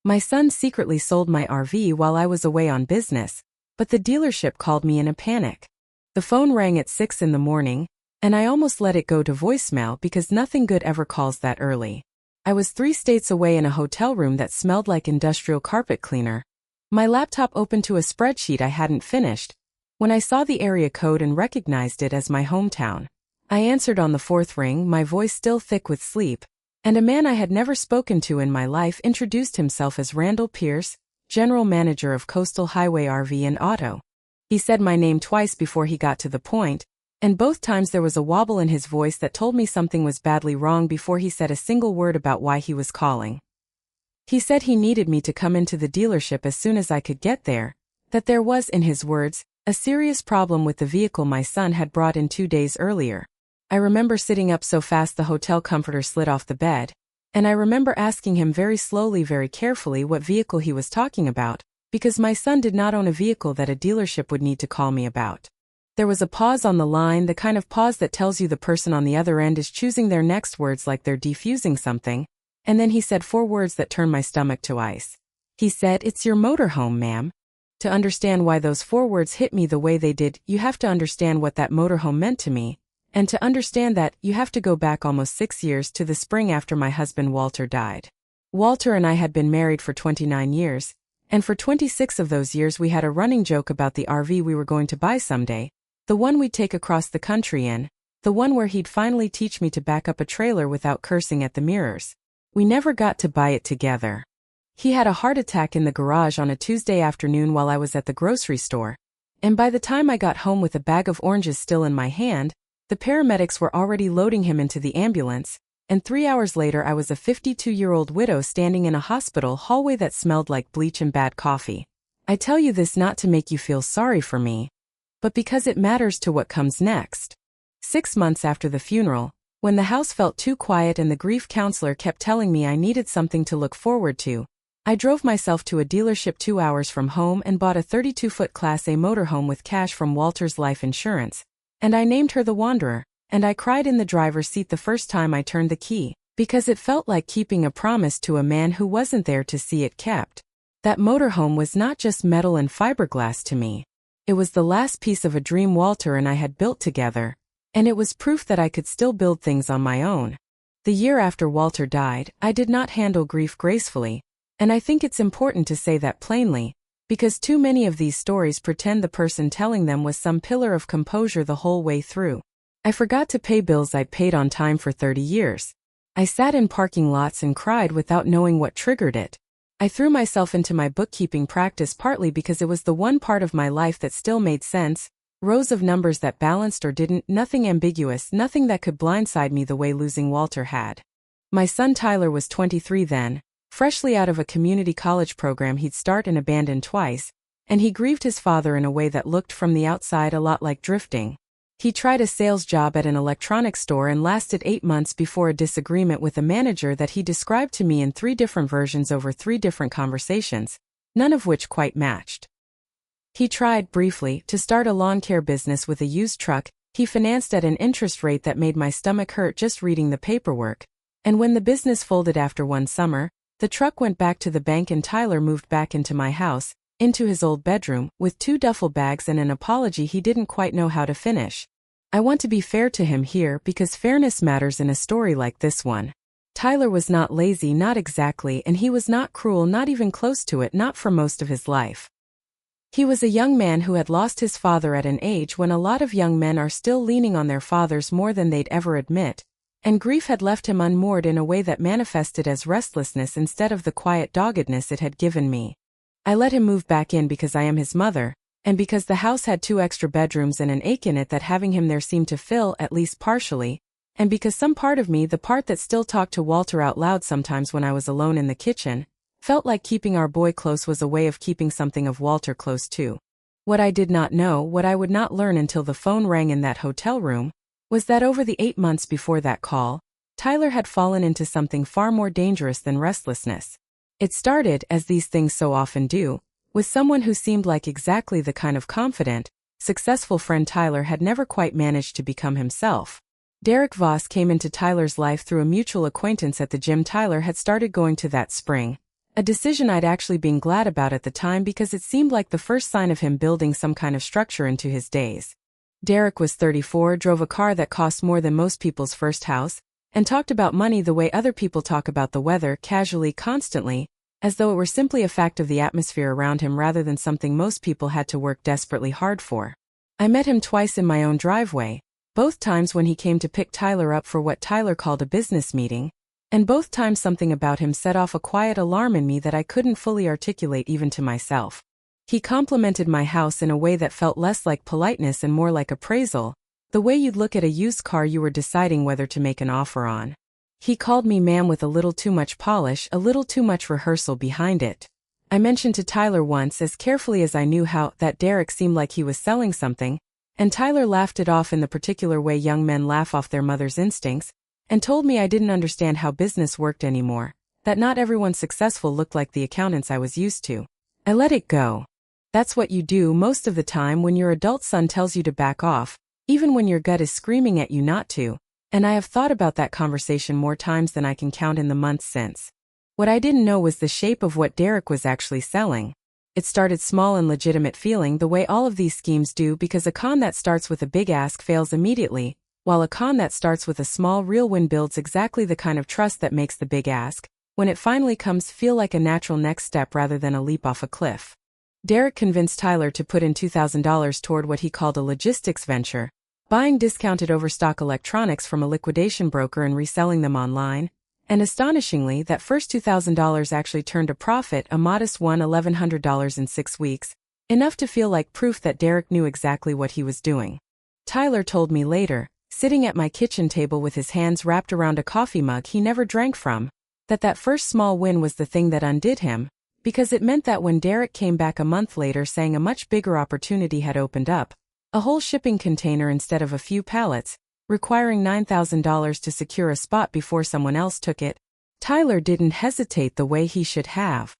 My son secretly sold my RV while I was away on business, but the dealership called me in a panic. The phone rang at 6 in the morning, and I almost let it go to voicemail because nothing good ever calls that early. I was 3 states away in a hotel room that smelled like industrial carpet cleaner. My laptop opened to a spreadsheet I hadn't finished, when I saw the area code and recognized it as my hometown. I answered on the 4th ring, my voice still thick with sleep, and a man I had never spoken to in my life introduced himself as Randall Pierce, General Manager of Coastal Highway RV and Auto. He said my name twice before he got to the point, and both times there was a wobble in his voice that told me something was badly wrong before he said a single word about why he was calling. He said he needed me to come into the dealership as soon as I could get there, that there was, in his words, a serious problem with the vehicle my son had brought in 2 days earlier. I remember sitting up so fast the hotel comforter slid off the bed, and I remember asking him very slowly, very carefully what vehicle he was talking about, because my son did not own a vehicle that a dealership would need to call me about. There was a pause on the line, the kind of pause that tells you the person on the other end is choosing their next words like they're defusing something, and then he said 4 words that turned my stomach to ice. He said, "It's your motorhome, ma'am." To understand why those 4 words hit me the way they did, you have to understand what that motorhome meant to me. And to understand that, you have to go back almost 6 years to the spring after my husband Walter died. Walter and I had been married for 29 years, and for 26 of those years we had a running joke about the RV we were going to buy someday, the one we'd take across the country in, the one where he'd finally teach me to back up a trailer without cursing at the mirrors. We never got to buy it together. He had a heart attack in the garage on a Tuesday afternoon while I was at the grocery store, and by the time I got home with a bag of oranges still in my hand, the paramedics were already loading him into the ambulance, and 3 hours later I was a 52-year-old widow standing in a hospital hallway that smelled like bleach and bad coffee. I tell you this not to make you feel sorry for me, but because it matters to what comes next. 6 months after the funeral, when the house felt too quiet and the grief counselor kept telling me I needed something to look forward to, I drove myself to a dealership 2 hours from home and bought a 32-foot Class A motorhome with cash from Walter's life insurance. And I named her the Wanderer, and I cried in the driver's seat the first time I turned the key, because it felt like keeping a promise to a man who wasn't there to see it kept. That motorhome was not just metal and fiberglass to me. It was the last piece of a dream Walter and I had built together, and it was proof that I could still build things on my own. The year after Walter died, I did not handle grief gracefully, and I think it's important to say that plainly, because too many of these stories pretend the person telling them was some pillar of composure the whole way through. I forgot to pay bills I'd paid on time for 30 years. I sat in parking lots and cried without knowing what triggered it. I threw myself into my bookkeeping practice partly because it was the one part of my life that still made sense, rows of numbers that balanced or didn't, nothing ambiguous, nothing that could blindside me the way losing Walter had. My son Tyler was 23 then, freshly out of a community college program he'd started and abandoned twice, and he grieved his father in a way that looked from the outside a lot like drifting. He tried a sales job at an electronics store and lasted 8 months before a disagreement with a manager that he described to me in 3 different versions over 3 different conversations, none of which quite matched. He tried, briefly, to start a lawn care business with a used truck he financed at an interest rate that made my stomach hurt just reading the paperwork, and when the business folded after one summer, the truck went back to the bank and Tyler moved back into my house, into his old bedroom, with 2 duffel bags and an apology he didn't quite know how to finish. I want to be fair to him here because fairness matters in a story like this one. Tyler was not lazy, not exactly, and he was not cruel, not even close to it, not for most of his life. He was a young man who had lost his father at an age when a lot of young men are still leaning on their fathers more than they'd ever admit, and grief had left him unmoored in a way that manifested as restlessness instead of the quiet doggedness it had given me. I let him move back in because I am his mother, and because the house had 2 extra bedrooms and an ache in it that having him there seemed to fill, at least partially, and because some part of me, the part that still talked to Walter out loud sometimes when I was alone in the kitchen, felt like keeping our boy close was a way of keeping something of Walter close too. What I did not know, what I would not learn until the phone rang in that hotel room, was that over the 8 months before that call, Tyler had fallen into something far more dangerous than restlessness. It started, as these things so often do, with someone who seemed like exactly the kind of confident, successful friend Tyler had never quite managed to become himself. Derek Voss came into Tyler's life through a mutual acquaintance at the gym Tyler had started going to that spring, A decision I'd actually been glad about at the time because it seemed like the first sign of him building some kind of structure into his days. Derek was 34, drove a car that cost more than most people's first house, and talked about money the way other people talk about the weather, casually, constantly, as though it were simply a fact of the atmosphere around him rather than something most people had to work desperately hard for. I met him twice in my own driveway, both times when he came to pick Tyler up for what Tyler called a business meeting, and both times something about him set off a quiet alarm in me that I couldn't fully articulate even to myself. He complimented my house in a way that felt less like politeness and more like appraisal, the way you'd look at a used car you were deciding whether to make an offer on. He called me ma'am with a little too much polish, a little too much rehearsal behind it. I mentioned to Tyler once, as carefully as I knew how, that Derek seemed like he was selling something, and Tyler laughed it off in the particular way young men laugh off their mother's instincts, and told me I didn't understand how business worked anymore, that not everyone successful looked like the accountants I was used to. I let it go. That's what you do most of the time when your adult son tells you to back off, even when your gut is screaming at you not to, and I have thought about that conversation more times than I can count in the months since. What I didn't know was the shape of what Derek was actually selling. It started small and legitimate feeling the way all of these schemes do, because a con that starts with a big ask fails immediately, while a con that starts with a small real win builds exactly the kind of trust that makes the big ask, when it finally comes, feel like a natural next step rather than a leap off a cliff. Derek convinced Tyler to put in $2,000 toward what he called a logistics venture, buying discounted overstock electronics from a liquidation broker and reselling them online, and astonishingly, that first $2,000 actually turned a profit, a modest $1,100 in 6 weeks, enough to feel like proof that Derek knew exactly what he was doing. Tyler told me later, sitting at my kitchen table with his hands wrapped around a coffee mug he never drank from, that first small win was the thing that undid him, because it meant that when Derek came back a month later saying a much bigger opportunity had opened up, a whole shipping container instead of a few pallets, requiring $9,000 to secure a spot before someone else took it, Tyler didn't hesitate the way he should have.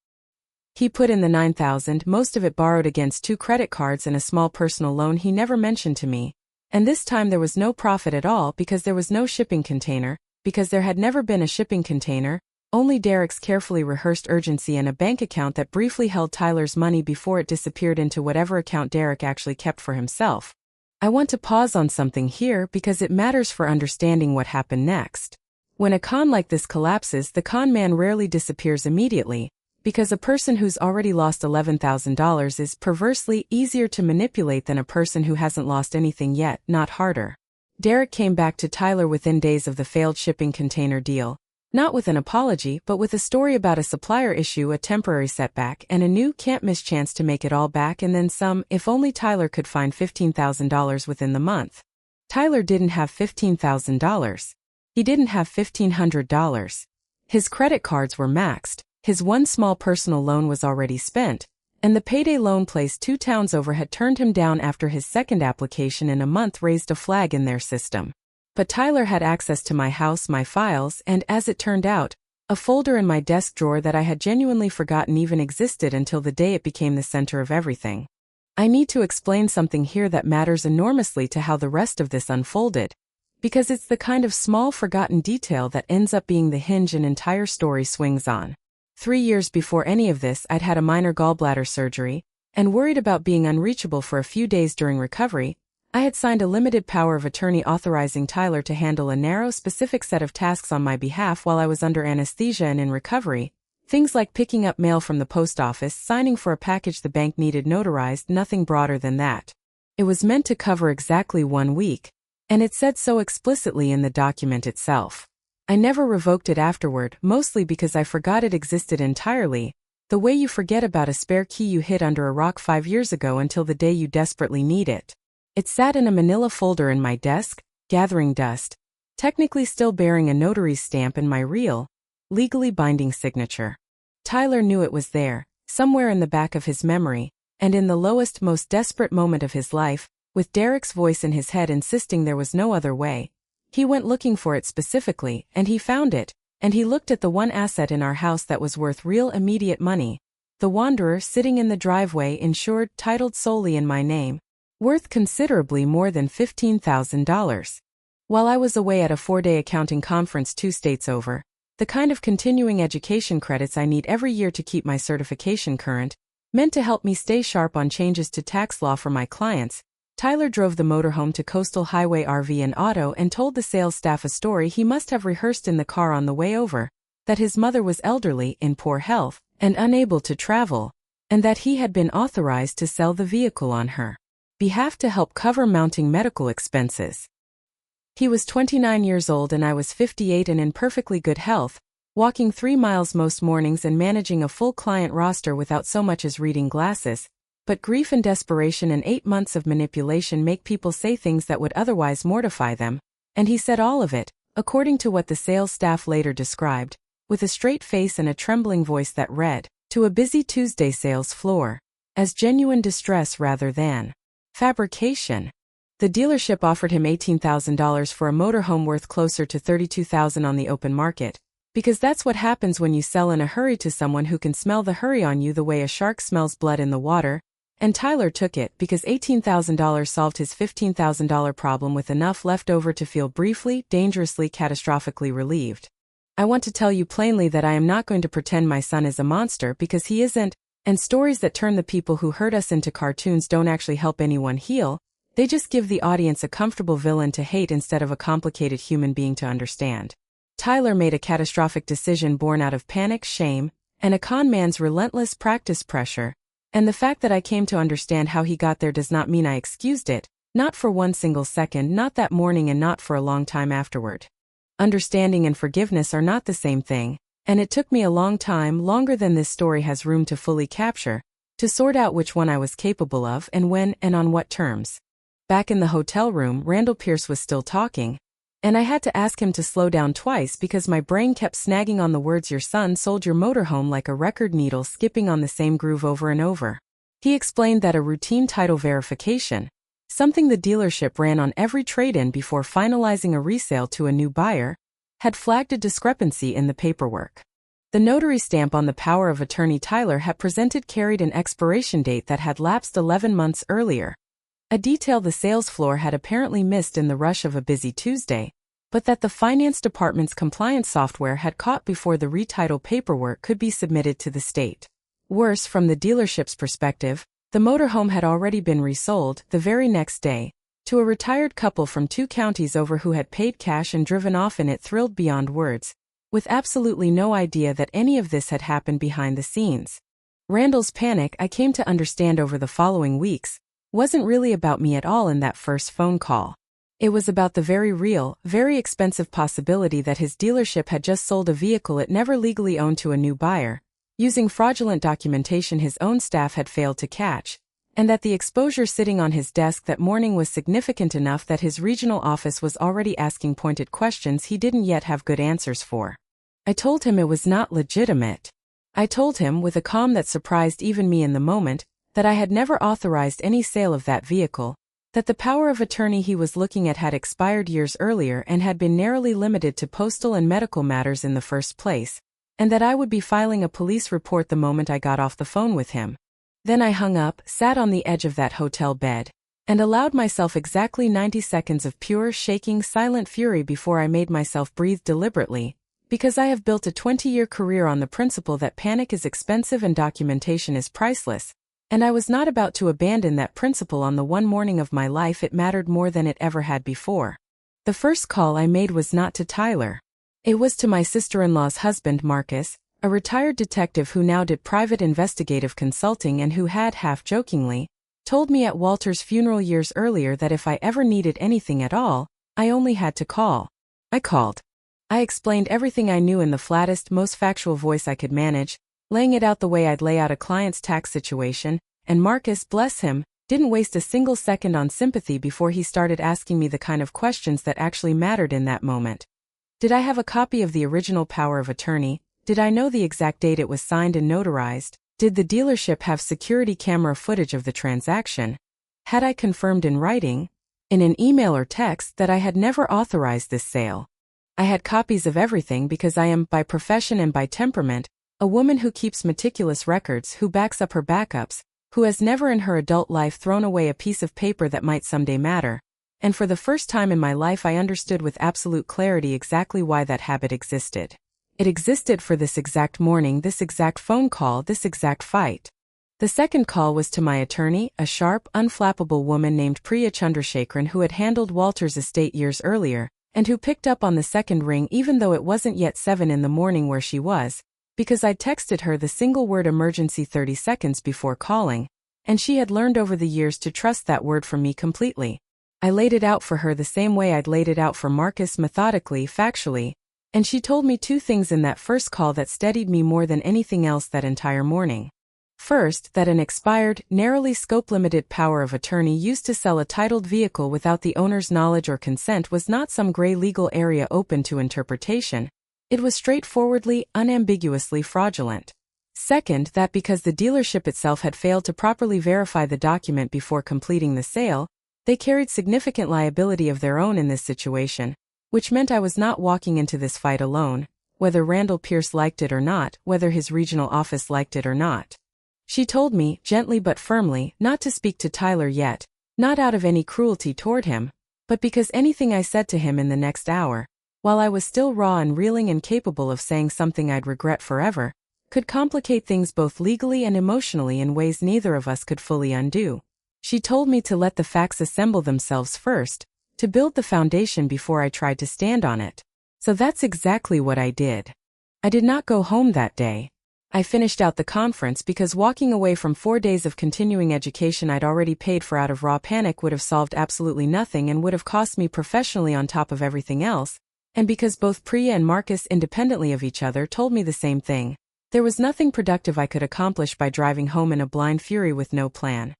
He put in the $9,000, most of it borrowed against 2 credit cards and a small personal loan he never mentioned to me, and this time there was no profit at all because there was no shipping container, because there had never been a shipping container, only Derek's carefully rehearsed urgency and a bank account that briefly held Tyler's money before it disappeared into whatever account Derek actually kept for himself. I want to pause on something here because it matters for understanding what happened next. When a con like this collapses, the con man rarely disappears immediately, because a person who's already lost $11,000 is perversely easier to manipulate than a person who hasn't lost anything yet, not harder. Derek came back to Tyler within days of the failed shipping container deal, not with an apology but with a story about a supplier issue, a temporary setback, and a new can't-miss chance to make it all back and then some, if only Tyler could find $15,000 within the month. Tyler didn't have $15,000. He didn't have $1,500. His credit cards were maxed, his one small personal loan was already spent, and the payday loan place 2 towns over had turned him down after his second application in a month raised a flag in their system. But Tyler had access to my house, my files, and, as it turned out, a folder in my desk drawer that I had genuinely forgotten even existed until the day it became the center of everything. I need to explain something here that matters enormously to how the rest of this unfolded, because it's the kind of small forgotten detail that ends up being the hinge an entire story swings on. 3 years before any of this, I'd had a minor gallbladder surgery, and worried about being unreachable for a few days during recovery, I had signed a limited power of attorney authorizing Tyler to handle a narrow, specific set of tasks on my behalf while I was under anesthesia and in recovery, things like picking up mail from the post office, signing for a package the bank needed notarized, nothing broader than that. It was meant to cover exactly 1 week, and it said so explicitly in the document itself. I never revoked it afterward, mostly because I forgot it existed entirely, the way you forget about a spare key you hid under a rock 5 years ago until the day you desperately need it. It sat in a manila folder in my desk, gathering dust, technically still bearing a notary's stamp and my real, legally binding signature. Tyler knew it was there, somewhere in the back of his memory, and in the lowest, most desperate moment of his life, with Derek's voice in his head insisting there was no other way, he went looking for it specifically, and he found it, and he looked at the one asset in our house that was worth real immediate money, the Wanderer sitting in the driveway, insured, titled solely in my name, worth considerably more than $15,000. While I was away at a 4-day accounting conference 2 states over, the kind of continuing education credits I need every year to keep my certification current, meant to help me stay sharp on changes to tax law for my clients. Tyler drove the motorhome to Coastal Highway RV and Auto and told the sales staff a story he must have rehearsed in the car on the way over, that his mother was elderly, in poor health, and unable to travel, and that he had been authorized to sell the vehicle on her behalf to help cover mounting medical expenses. He was 29 years old and I was 58 and in perfectly good health, walking 3 miles most mornings and managing a full client roster without so much as reading glasses. But grief and desperation and 8 months of manipulation make people say things that would otherwise mortify them, and he said all of it, according to what the sales staff later described, with a straight face and a trembling voice that read, to a busy Tuesday sales floor, as genuine distress rather than fabrication. The dealership offered him $18,000 for a motorhome worth closer to $32,000 on the open market, because that's what happens when you sell in a hurry to someone who can smell the hurry on you the way a shark smells blood in the water, and Tyler took it because $18,000 solved his $15,000 problem with enough left over to feel briefly, dangerously, catastrophically relieved. I want to tell you plainly that I am not going to pretend my son is a monster because he isn't, and stories that turn the people who hurt us into cartoons don't actually help anyone heal, they just give the audience a comfortable villain to hate instead of a complicated human being to understand. Tyler made a catastrophic decision born out of panic, shame, and a con man's relentless practice pressure, and the fact that I came to understand how he got there does not mean I excused it, not for one single second, not that morning and not for a long time afterward. Understanding and forgiveness are not the same thing, and it took me a long time, longer than this story has room to fully capture, to sort out which one I was capable of and when and on what terms. Back in the hotel room, Randall Pierce was still talking, and I had to ask him to slow down twice because my brain kept snagging on the words "your son sold your motorhome" like a record needle skipping on the same groove over and over. He explained that a routine title verification, something the dealership ran on every trade-in before finalizing a resale to a new buyer, had flagged a discrepancy in the paperwork. The notary stamp on the power of attorney Tyler had presented carried an expiration date that had lapsed 11 months earlier, a detail the sales floor had apparently missed in the rush of a busy Tuesday, but that the finance department's compliance software had caught before the retitle paperwork could be submitted to the state. Worse, from the dealership's perspective, the motorhome had already been resold the very next day to a retired couple from 2 counties over who had paid cash and driven off in it, thrilled beyond words, with absolutely no idea that any of this had happened behind the scenes. Randall's panic, I came to understand over the following weeks, wasn't really about me at all in that first phone call. It was about the very real, very expensive possibility that his dealership had just sold a vehicle it never legally owned to a new buyer, using fraudulent documentation his own staff had failed to catch, and that the exposure sitting on his desk that morning was significant enough that his regional office was already asking pointed questions he didn't yet have good answers for. I told him it was not legitimate. I told him, with a calm that surprised even me in the moment, that I had never authorized any sale of that vehicle, that the power of attorney he was looking at had expired years earlier and had been narrowly limited to postal and medical matters in the first place, and that I would be filing a police report the moment I got off the phone with him. Then I hung up, sat on the edge of that hotel bed, and allowed myself exactly 90 seconds of pure, shaking, silent fury before I made myself breathe deliberately, because I have built a 20-year career on the principle that panic is expensive and documentation is priceless, and I was not about to abandon that principle on the one morning of my life it mattered more than it ever had before. The first call I made was not to Tyler. It was to my sister-in-law's husband, Marcus, a retired detective who now did private investigative consulting and who had, half-jokingly, told me at Walter's funeral years earlier that if I ever needed anything at all, I only had to call. I called. I explained everything I knew in the flattest, most factual voice I could manage, laying it out the way I'd lay out a client's tax situation, and Marcus, bless him, didn't waste a single second on sympathy before he started asking me the kind of questions that actually mattered in that moment. Did I have a copy of the original power of attorney? Did I know the exact date it was signed and notarized? Did the dealership have security camera footage of the transaction? Had I confirmed in writing, in an email or text, that I had never authorized this sale? I had copies of everything because I am, by profession and by temperament, a woman who keeps meticulous records, who backs up her backups, who has never in her adult life thrown away a piece of paper that might someday matter, and for the first time in my life I understood with absolute clarity exactly why that habit existed. It existed for this exact morning, this exact phone call, this exact fight. The second call was to my attorney, a sharp, unflappable woman named Priya Chandrasekharan who had handled Walter's estate years earlier, and who picked up on the second ring even though it wasn't yet 7 in the morning where she was, because I'd texted her the single word emergency 30 seconds before calling, and she had learned over the years to trust that word from me completely. I laid it out for her the same way I'd laid it out for Marcus, methodically, factually, and she told me 2 things in that first call that steadied me more than anything else that entire morning. First, that an expired, narrowly scope-limited power of attorney used to sell a titled vehicle without the owner's knowledge or consent was not some gray legal area open to interpretation. It was straightforwardly, unambiguously fraudulent. Second, that because the dealership itself had failed to properly verify the document before completing the sale, they carried significant liability of their own in this situation, which meant I was not walking into this fight alone, whether Randall Pierce liked it or not, whether his regional office liked it or not. She told me, gently but firmly, not to speak to Tyler yet, not out of any cruelty toward him, but because anything I said to him in the next hour, while I was still raw and reeling and capable of saying something I'd regret forever, could complicate things both legally and emotionally in ways neither of us could fully undo. She told me to let the facts assemble themselves first, to build the foundation before I tried to stand on it. So that's exactly what I did. I did not go home that day. I finished out the conference because walking away from 4 days of continuing education I'd already paid for out of raw panic would have solved absolutely nothing and would have cost me professionally on top of everything else, and because both Priya and Marcus independently of each other told me the same thing. There was nothing productive I could accomplish by driving home in a blind fury with no plan.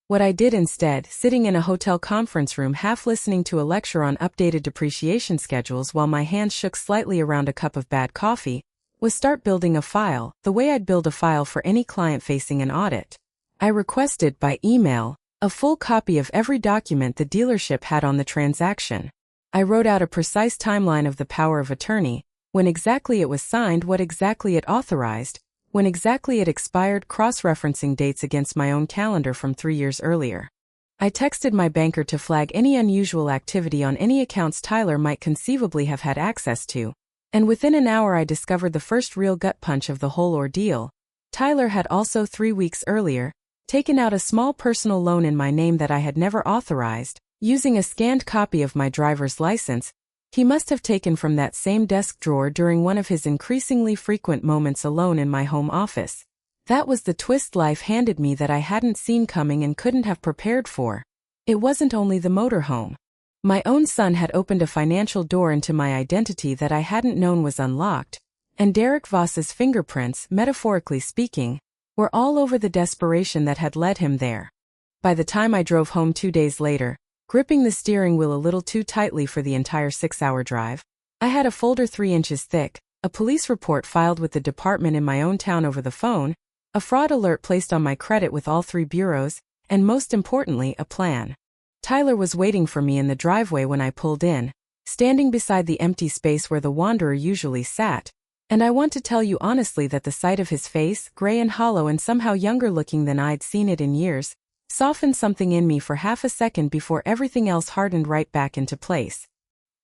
What I did instead, sitting in a hotel conference room half listening to a lecture on updated depreciation schedules while my hands shook slightly around a cup of bad coffee, was start building a file, the way I'd build a file for any client facing an audit. I requested, by email, a full copy of every document the dealership had on the transaction. I wrote out a precise timeline of the power of attorney, when exactly it was signed, what exactly it authorized, when exactly it expired, cross-referencing dates against my own calendar from 3 years earlier. I texted my banker to flag any unusual activity on any accounts Tyler might conceivably have had access to, and within an hour I discovered the first real gut punch of the whole ordeal. Tyler had also 3 weeks earlier taken out a small personal loan in my name that I had never authorized, using a scanned copy of my driver's license. He must have taken from that same desk drawer during one of his increasingly frequent moments alone in my home office. That was the twist life handed me that I hadn't seen coming and couldn't have prepared for. It wasn't only the motorhome. My own son had opened a financial door into my identity that I hadn't known was unlocked, and Derek Voss's fingerprints, metaphorically speaking, were all over the desperation that had led him there. By the time I drove home 2 days later, gripping the steering wheel a little too tightly for the entire 6-hour drive, I had a folder 3 inches thick, a police report filed with the department in my own town over the phone, a fraud alert placed on my credit with all 3 bureaus, and most importantly, a plan. Tyler was waiting for me in the driveway when I pulled in, standing beside the empty space where the wanderer usually sat, and I want to tell you honestly that the sight of his face, gray and hollow and somehow younger looking than I'd seen it in years, softened something in me for half a second before everything else hardened right back into place.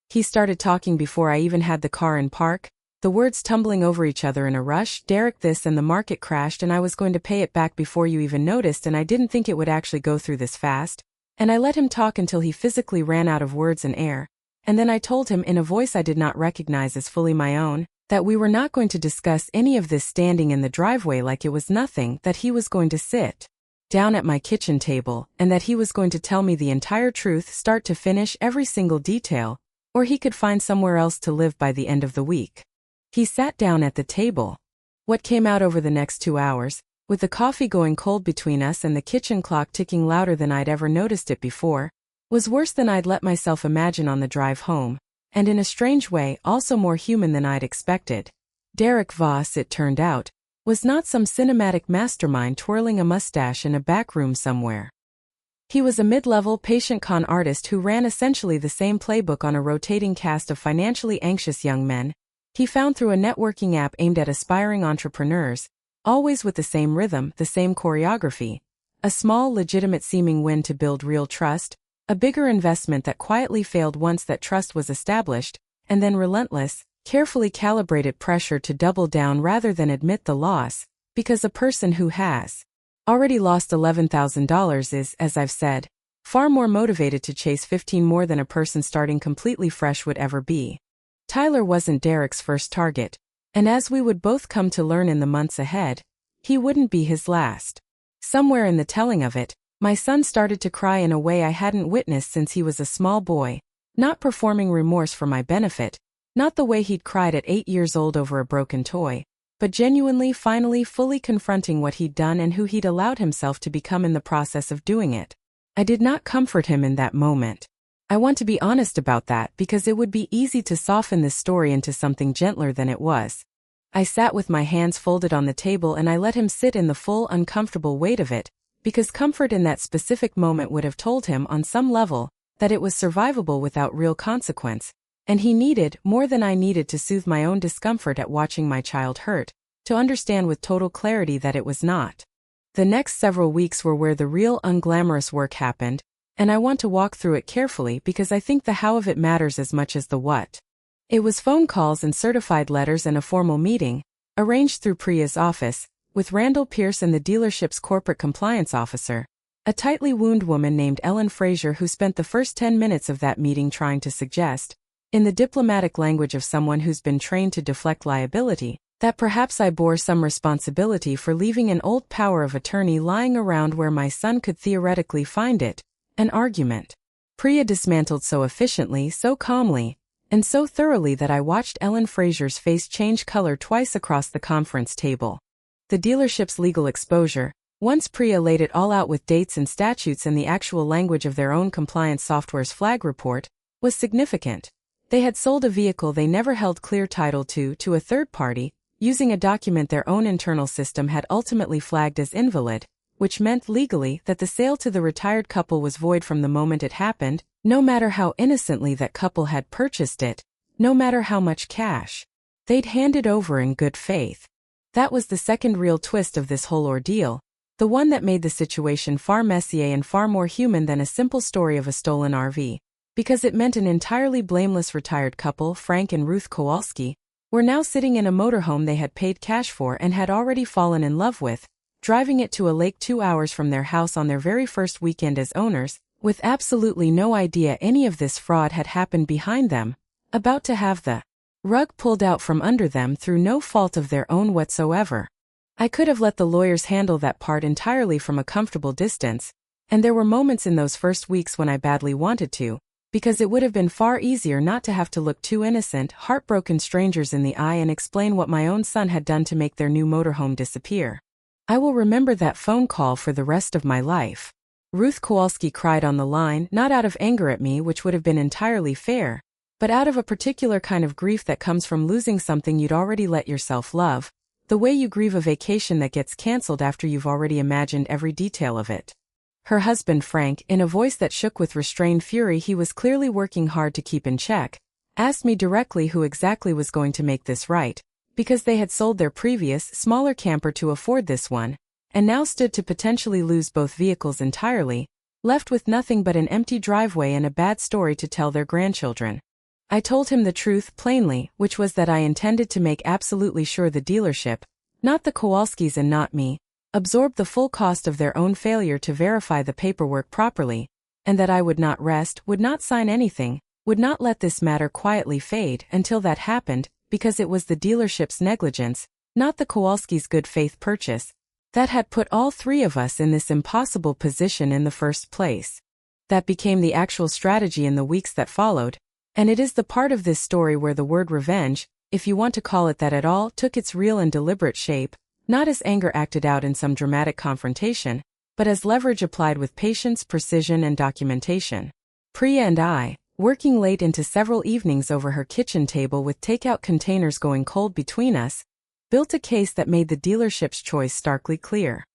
He started talking before I even had the car in park, the words tumbling over each other in a rush. Derek, this and the market crashed and I was going to pay it back before you even noticed, and I didn't think it would actually go through this fast. And I let him talk until he physically ran out of words and air, and then I told him in a voice I did not recognize as fully my own, that we were not going to discuss any of this standing in the driveway like it was nothing, that he was going to sit down at my kitchen table, and that he was going to tell me the entire truth start to finish, every single detail, or he could find somewhere else to live by the end of the week. He sat down at the table. What came out over the next 2 hours, with the coffee going cold between us and the kitchen clock ticking louder than I'd ever noticed it before, was worse than I'd let myself imagine on the drive home, and in a strange way also more human than I'd expected. Derek Voss, it turned out, was not some cinematic mastermind twirling a mustache in a back room somewhere. He was a mid-level patient con artist who ran essentially the same playbook on a rotating cast of financially anxious young men he found through a networking app aimed at aspiring entrepreneurs, always with the same rhythm, the same choreography, a small legitimate-seeming win to build real trust, a bigger investment that quietly failed once that trust was established, and then relentless, carefully calibrated pressure to double down rather than admit the loss, because a person who has already lost $11,000 is, as I've said, far more motivated to chase 15 more than a person starting completely fresh would ever be. Tyler wasn't Derek's first target, and as we would both come to learn in the months ahead, he wouldn't be his last. Somewhere in the telling of it, my son started to cry in a way I hadn't witnessed since he was a small boy, not performing remorse for my benefit, not the way he'd cried at 8 years old over a broken toy, but genuinely finally fully confronting what he'd done and who he'd allowed himself to become in the process of doing it. I did not comfort him in that moment. I want to be honest about that because it would be easy to soften this story into something gentler than it was. I sat with my hands folded on the table and I let him sit in the full uncomfortable weight of it, because comfort in that specific moment would have told him on some level that it was survivable without real consequence, and he needed, more than I needed to soothe my own discomfort at watching my child hurt, to understand with total clarity that it was not. The next several weeks were where the real unglamorous work happened, and I want to walk through it carefully because I think the how of it matters as much as the what. It was phone calls and certified letters and a formal meeting, arranged through Priya's office, with Randall Pierce and the dealership's corporate compliance officer, a tightly wounded woman named Ellen Fraser who spent the first 10 minutes of that meeting trying to suggest, in the diplomatic language of someone who's been trained to deflect liability, that perhaps I bore some responsibility for leaving an old power of attorney lying around where my son could theoretically find it, an argument. Priya dismantled so efficiently, so calmly, and so thoroughly that I watched Ellen Fraser's face change color twice across the conference table. The dealership's legal exposure, once Priya laid it all out with dates and statutes and the actual language of their own compliance software's flag report, was significant. They had sold a vehicle they never held clear title to a third party, using a document their own internal system had ultimately flagged as invalid, which meant legally that the sale to the retired couple was void from the moment it happened, no matter how innocently that couple had purchased it, no matter how much cash they'd handed over in good faith. That was the second real twist of this whole ordeal, the one that made the situation far messier and far more human than a simple story of a stolen RV, because it meant an entirely blameless retired couple, Frank and Ruth Kowalski, were now sitting in a motorhome they had paid cash for and had already fallen in love with, driving it to a lake 2 hours from their house on their very first weekend as owners, with absolutely no idea any of this fraud had happened behind them, about to have the rug pulled out from under them through no fault of their own whatsoever. I could have let the lawyers handle that part entirely from a comfortable distance, and there were moments in those first weeks when I badly wanted to, because it would have been far easier not to have to look two innocent, heartbroken strangers in the eye and explain what my own son had done to make their new motorhome disappear. I will remember that phone call for the rest of my life. Ruth Kowalski cried on the line, not out of anger at me, which would have been entirely fair, but out of a particular kind of grief that comes from losing something you'd already let yourself love, the way you grieve a vacation that gets cancelled after you've already imagined every detail of it. Her husband Frank, in a voice that shook with restrained fury he was clearly working hard to keep in check, asked me directly who exactly was going to make this right, because they had sold their previous, smaller camper to afford this one, and now stood to potentially lose both vehicles entirely, left with nothing but an empty driveway and a bad story to tell their grandchildren. I told him the truth plainly, which was that I intended to make absolutely sure the dealership, not the Kowalskis and not me, absorbed the full cost of their own failure to verify the paperwork properly, and that I would not rest, would not sign anything, would not let this matter quietly fade until that happened, because it was the dealership's negligence, not the Kowalskis' good faith purchase, that had put all three of us in this impossible position in the first place. That became the actual strategy in the weeks that followed, and it is the part of this story where the word revenge, if you want to call it that at all, took its real and deliberate shape, not as anger acted out in some dramatic confrontation, but as leverage applied with patience, precision, and documentation. Priya and I, working late into several evenings over her kitchen table with takeout containers going cold between us, built a case that made the dealership's choice starkly clear.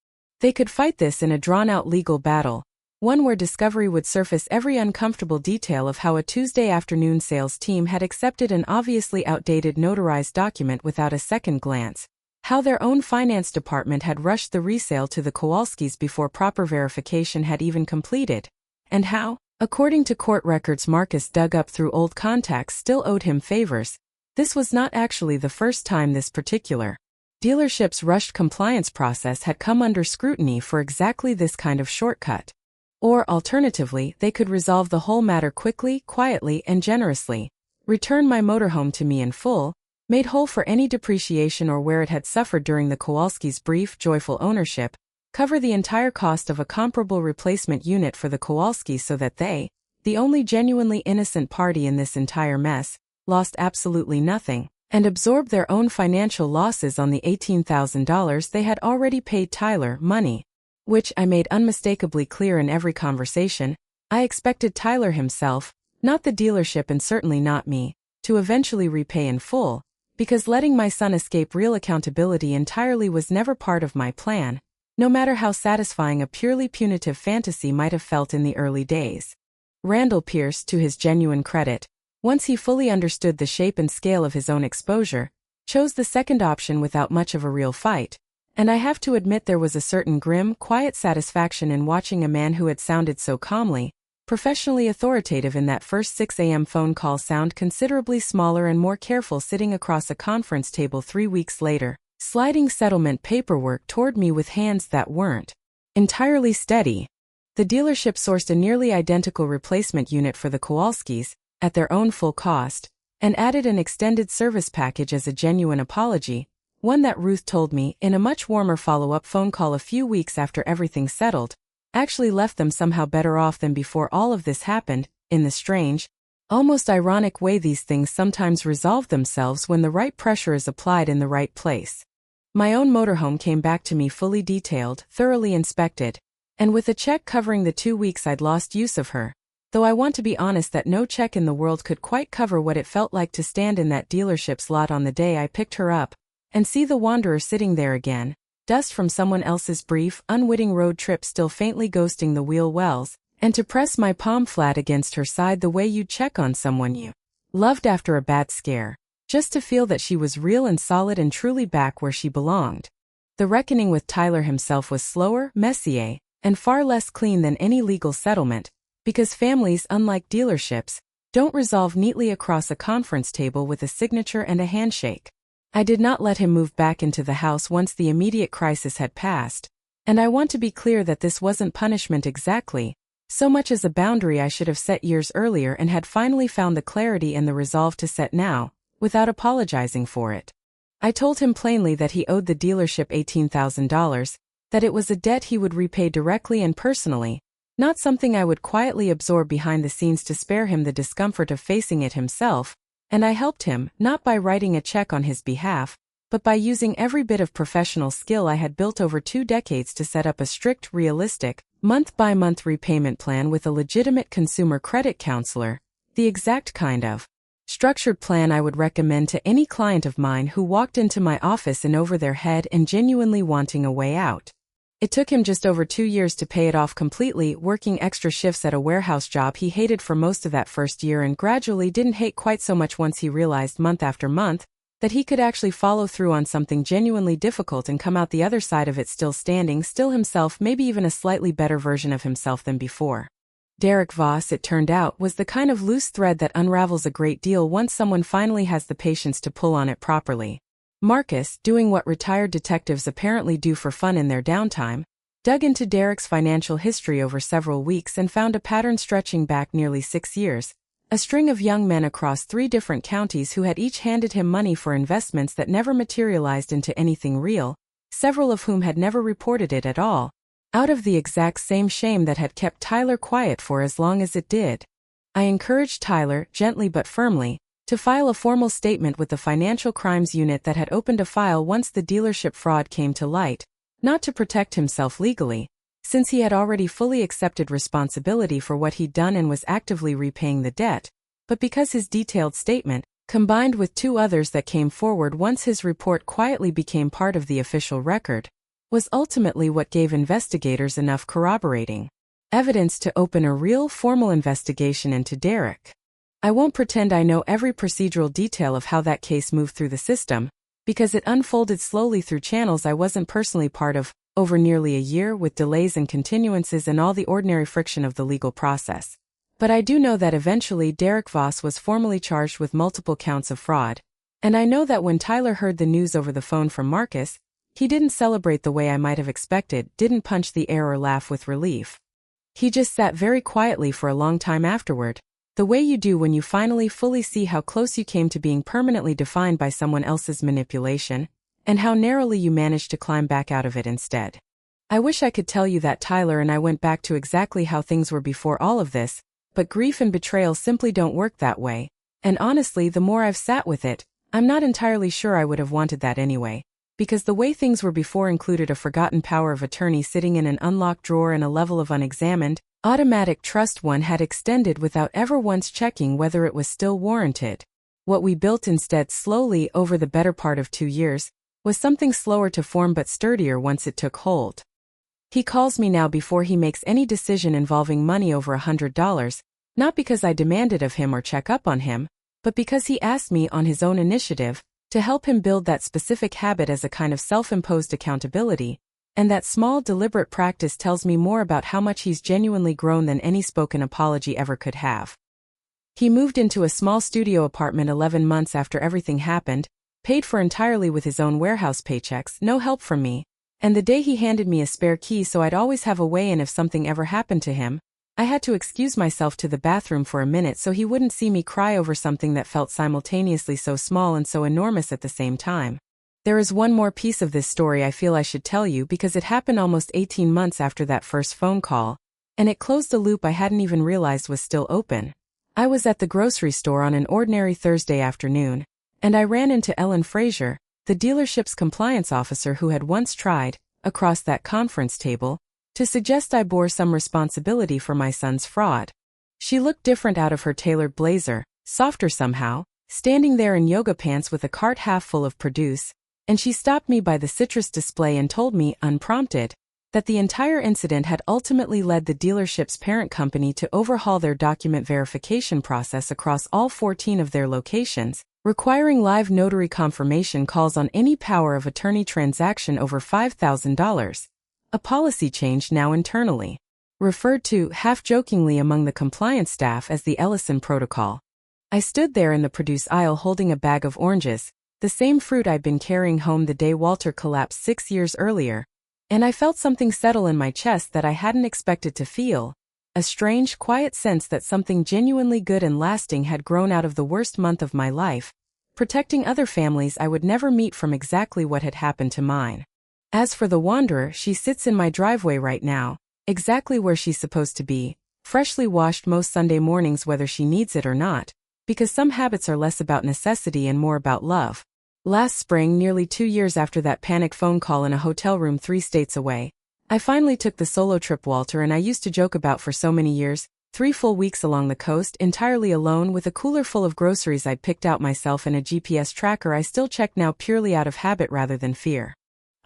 They could fight this in a drawn-out legal battle, one where discovery would surface every uncomfortable detail of how a Tuesday afternoon sales team had accepted an obviously outdated notarized document without a second glance, how their own finance department had rushed the resale to the Kowalskis before proper verification had even completed, and how, according to court records Marcus dug up through old contacts, still owed him favors. This was not actually the first time this particular dealership's rushed compliance process had come under scrutiny for exactly this kind of shortcut. Or alternatively, they could resolve the whole matter quickly, quietly, and generously, return my motorhome to me in full, made whole for any depreciation or where it had suffered during the Kowalskis' brief, joyful ownership, cover the entire cost of a comparable replacement unit for the Kowalskis so that they, the only genuinely innocent party in this entire mess, lost absolutely nothing, and absorbed their own financial losses on the $18,000 they had already paid Tyler money, which I made unmistakably clear in every conversation. I expected Tyler himself, not the dealership and certainly not me, to eventually repay in full, because letting my son escape real accountability entirely was never part of my plan, no matter how satisfying a purely punitive fantasy might have felt in the early days. Randall Pierce, to his genuine credit, once he fully understood the shape and scale of his own exposure, chose the second option without much of a real fight, and I have to admit there was a certain grim, quiet satisfaction in watching a man who had sounded so calmly, professionally authoritative in that first 6 a.m. phone call sound considerably smaller and more careful sitting across a conference table 3 weeks later, sliding settlement paperwork toward me with hands that weren't entirely steady. The dealership sourced a nearly identical replacement unit for the Kowalskis, at their own full cost, and added an extended service package as a genuine apology, one that Ruth told me, in a much warmer follow-up phone call a few weeks after everything settled, actually left them somehow better off than before all of this happened, in the strange, almost ironic way these things sometimes resolve themselves when the right pressure is applied in the right place. My own motorhome came back to me fully detailed, thoroughly inspected, and with a check covering the 2 weeks I'd lost use of her, though I want to be honest that no check in the world could quite cover what it felt like to stand in that dealership's lot on the day I picked her up, and see the wanderer sitting there again, dust from someone else's brief, unwitting road trip still faintly ghosting the wheel wells, and to press my palm flat against her side the way you'd check on someone you loved after a bad scare, just to feel that she was real and solid and truly back where she belonged. The reckoning with Tyler himself was slower, messier, and far less clean than any legal settlement, because families, unlike dealerships, don't resolve neatly across a conference table with a signature and a handshake. I did not let him move back into the house once the immediate crisis had passed, and I want to be clear that this wasn't punishment exactly, so much as a boundary I should have set years earlier and had finally found the clarity and the resolve to set now, without apologizing for it. I told him plainly that he owed the dealership $18,000, that it was a debt he would repay directly and personally, not something I would quietly absorb behind the scenes to spare him the discomfort of facing it himself, and I helped him, not by writing a check on his behalf, but by using every bit of professional skill I had built over 2 decades to set up a strict, realistic, month-by-month repayment plan with a legitimate consumer credit counselor, the exact kind of structured plan I would recommend to any client of mine who walked into my office in over their head and genuinely wanting a way out. It took him just over 2 years to pay it off completely, working extra shifts at a warehouse job he hated for most of that first year and gradually didn't hate quite so much once he realized month after month that he could actually follow through on something genuinely difficult and come out the other side of it still standing, still himself, maybe even a slightly better version of himself than before. Derek Voss, it turned out, was the kind of loose thread that unravels a great deal once someone finally has the patience to pull on it properly. Marcus, doing what retired detectives apparently do for fun in their downtime, dug into Derek's financial history over several weeks and found a pattern stretching back nearly 6 years. A string of young men across 3 different counties who had each handed him money for investments that never materialized into anything real, several of whom had never reported it at all, out of the exact same shame that had kept Tyler quiet for as long as it did. I encouraged Tyler, gently but firmly, to file a formal statement with the Financial Crimes Unit that had opened a file once the dealership fraud came to light, not to protect himself legally, since he had already fully accepted responsibility for what he'd done and was actively repaying the debt, but because his detailed statement, combined with 2 others that came forward once his report quietly became part of the official record, was ultimately what gave investigators enough corroborating evidence to open a real formal investigation into Derek. I won't pretend I know every procedural detail of how that case moved through the system, because it unfolded slowly through channels I wasn't personally part of, over nearly a year with delays and continuances and all the ordinary friction of the legal process. But I do know that eventually Derek Voss was formally charged with multiple counts of fraud, And I know that when Tyler heard the news over the phone from Marcus, he didn't celebrate the way I might have expected, didn't punch the air or laugh with relief. He just sat very quietly for a long time afterward, the way you do when you finally fully see how close you came to being permanently defined by someone else's manipulation, and how narrowly you managed to climb back out of it instead. I wish I could tell you that Tyler and I went back to exactly how things were before all of this, but grief and betrayal simply don't work that way, and honestly, the more I've sat with it, I'm not entirely sure I would have wanted that anyway, because the way things were before included a forgotten power of attorney sitting in an unlocked drawer and a level of unexamined, automatic trust one had extended without ever once checking whether it was still warranted. What we built instead slowly over the better part of 2 years was something slower to form but sturdier once it took hold. He calls me now before he makes any decision involving money over $100, not because I demand it of him or check up on him, but because he asked me on his own initiative to help him build that specific habit as a kind of self-imposed accountability, and that small deliberate practice tells me more about how much he's genuinely grown than any spoken apology ever could have. He moved into a small studio apartment 11 months after everything happened, paid for entirely with his own warehouse paychecks, no help from me, and the day he handed me a spare key so I'd always have a way in if something ever happened to him, I had to excuse myself to the bathroom for a minute so he wouldn't see me cry over something that felt simultaneously so small and so enormous at the same time. There is one more piece of this story I feel I should tell you because it happened almost 18 months after that first phone call, and it closed a loop I hadn't even realized was still open. I was at the grocery store on an ordinary Thursday afternoon, and I ran into Ellen Fraser, the dealership's compliance officer who had once tried, across that conference table, to suggest I bore some responsibility for my son's fraud. She looked different out of her tailored blazer, softer somehow, standing there in yoga pants with a cart half full of produce, and she stopped me by the citrus display and told me, unprompted, that the entire incident had ultimately led the dealership's parent company to overhaul their document verification process across all 14 of their locations, requiring live notary confirmation calls on any power of attorney transaction over $5,000. A policy change now internally, referred to half-jokingly among the compliance staff as the Ellison protocol. I stood there in the produce aisle holding a bag of oranges, the same fruit I'd been carrying home the day Walter collapsed 6 years earlier, and I felt something settle in my chest that I hadn't expected to feel, a strange, quiet sense that something genuinely good and lasting had grown out of the worst month of my life, protecting other families I would never meet from exactly what had happened to mine. As for the wanderer, she sits in my driveway right now, exactly where she's supposed to be, freshly washed most Sunday mornings whether she needs it or not, because some habits are less about necessity and more about love. Last spring, nearly 2 years after that panic phone call in a hotel room 3 states away, I finally took the solo trip Walter and I used to joke about for so many years, 3 full weeks along the coast entirely alone with a cooler full of groceries I'd picked out myself and a GPS tracker I still check now purely out of habit rather than fear.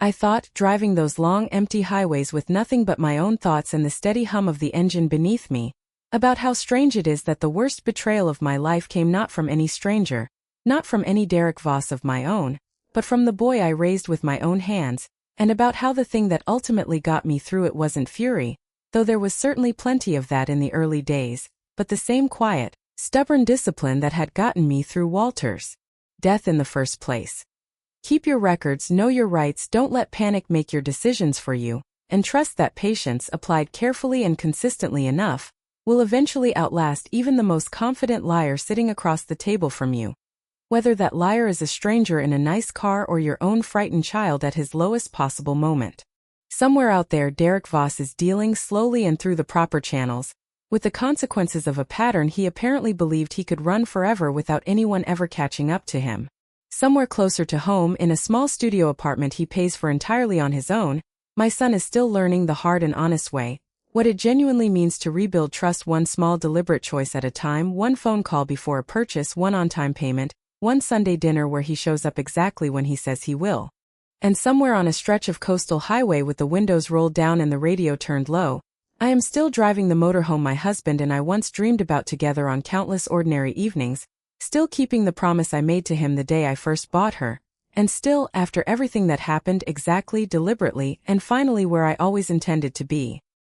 I thought, driving those long empty highways with nothing but my own thoughts and the steady hum of the engine beneath me, about how strange it is that the worst betrayal of my life came not from any stranger, not from any Derek Voss of my own, but from the boy I raised with my own hands, and about how the thing that ultimately got me through it wasn't fury, though there was certainly plenty of that in the early days, but the same quiet, stubborn discipline that had gotten me through Walter's death in the first place. Keep your records, know your rights, don't let panic make your decisions for you, and trust that patience, applied carefully and consistently enough, will eventually outlast even the most confident liar sitting across the table from you. Whether that liar is a stranger in a nice car or your own frightened child at his lowest possible moment. Somewhere out there Derek Voss is dealing slowly and through the proper channels, with the consequences of a pattern he apparently believed he could run forever without anyone ever catching up to him. Somewhere closer to home, in a small studio apartment he pays for entirely on his own, my son is still learning the hard and honest way, what it genuinely means to rebuild trust, one small deliberate choice at a time, one phone call before a purchase, one on-time payment, one Sunday dinner where he shows up exactly when he says he will. And somewhere on a stretch of coastal highway with the windows rolled down and the radio turned low, I am still driving the motorhome my husband and I once dreamed about together on countless ordinary evenings, still keeping the promise I made to him the day I first bought her, and still, after everything that happened, exactly, deliberately, and finally where I always intended to be.